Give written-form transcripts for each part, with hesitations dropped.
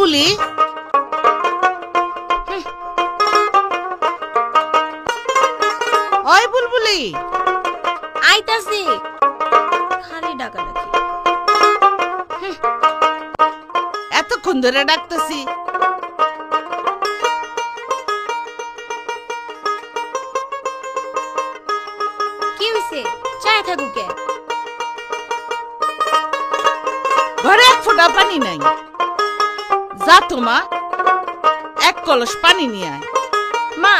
বুলবুলি ওই বুলবুলি আইতাছি খালি ডাকাডাকি এতক্ষণ ধরে ডাকতেছি কি হইছে চায় থাকুকে ঘরে এক ফোঁটা পানি নাই যা তো মা এক কলস পানি নিয়ে আয় মা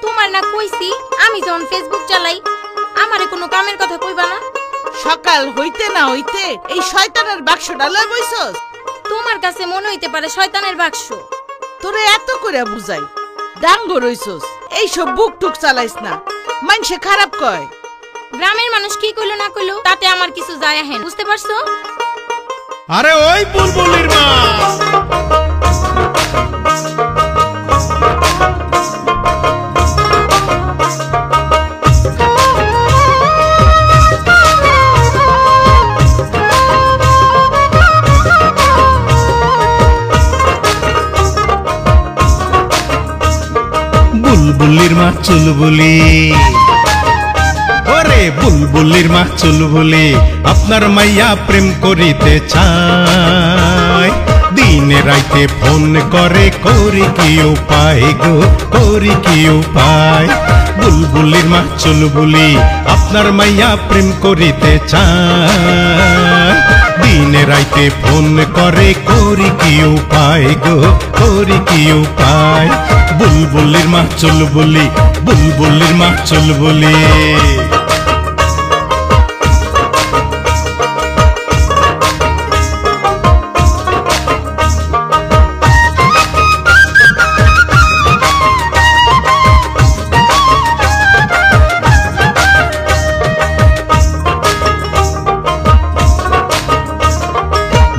তোমার না কইছি আমি যখন ফেসবুক চালাই আমারে কোনো কামের কথা কইবা না সকাল হইতে না হইতে এই শয়তানের বাক্সটা লয় বইছস তোমার কাছে মনে হইতে পারে শয়তানের বাক্স তোরে এত করে বুঝাই ডাঙ্গ রইছস এইসব বুক টুক চালাইস না মানুষে খারাপ কয় গ্রামের মানুষ কি কইলো না কইলো তাতে আমার কিছু যায় আহেন বুঝতে পারছো আরে ওই বুলবুলির মা বুলবুলির মা চুলবুলি ওরে বুলবুলির মা চুলবুলি আপনার মাইয়া প্রেম করিতে চায় দিনে রাইতে ফোন করে করি কি উপায় গো করি কি উপায় বুলবুলির মা চুলবুলি আপনার মাইয়া প্রেম করিতে চায় দিনে রাইতে ফোন করে করি কি উপায় গো করি কি উপায় বুলবুলির মা চুলবুলি বুলবুলির মা চুলবুলি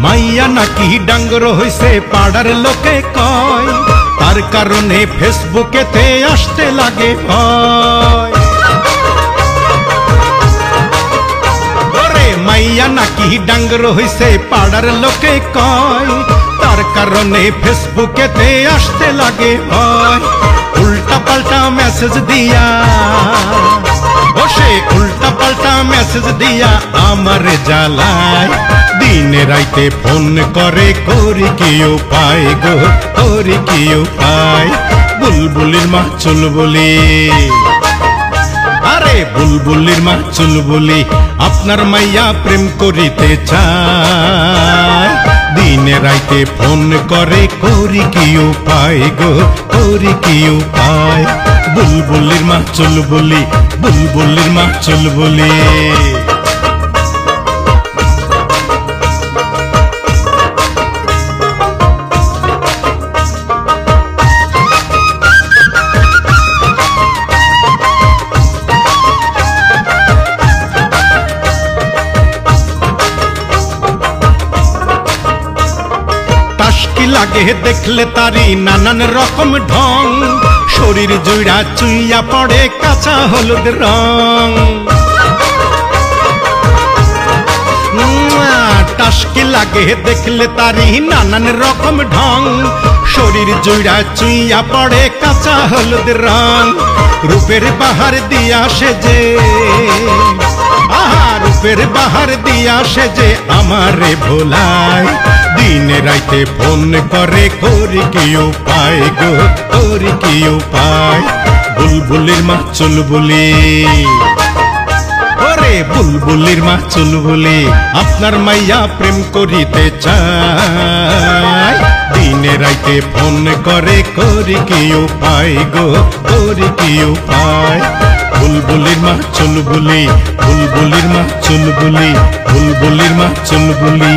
মাইয়া নাকি ডাঙ্গর হইছে পাড়ার লোকে কয় তার কারণে ফেসবুকেতে আসতে লাগে ভয় ওরে মাইয়া নাকি ডাঙ্গর হইছে পাড়ার লোকে কয় তার কারণে ফেসবুকেতে আসতে লাগে ভয় উল্টা পাল্টা মেসেজ দিয়া বসে উল্টা পাল্টা মেসেজ দিয়া আমার জ্বালায় দিনে রাইতে ফোন করে করি কি উপায় গো করি কি উপায় বুলবুলির মা চুলবুলি আরে বুলবুলির মা চুলবুলি আপনার মাইয়া প্রেম করিতে চায় দিনে রাইতে ফোন করে করি কি উপায় গো করি কি উপায় বুলবুলির মা চুলবুলি বুলবুলির মা চুলবুলি লাগে দেখলে তারি নানান রকম ঢং শরীর জুড়া চুইয়া পড়ে কাঁচা হলুদ রং টাসকি লাগে দেখলে তারি নানান রকম ঢং শরীর জুড়া চুইয়া পড়ে কাঁচা হলুদ রং রূপের বাহার দিয়া সেজে রূপের বাহার দিয়া সেজে আমারে ভোলায় দিনে রাইতে ফোন করে করি কি উপায় গো করি কি উপায় বুলবুলির মা চুলবুলি ওরে বুলবুলির মা চুলবুলি আপনার মাইয়া প্রেম করিতে চায় দিনে রাইতে ফোন করে করি কি উপায় গো করি কি উপায় বুলবুলির মা চুলবুলি বুলবুলির মা চুলবুলি বুলবুলির মা চুলবুলি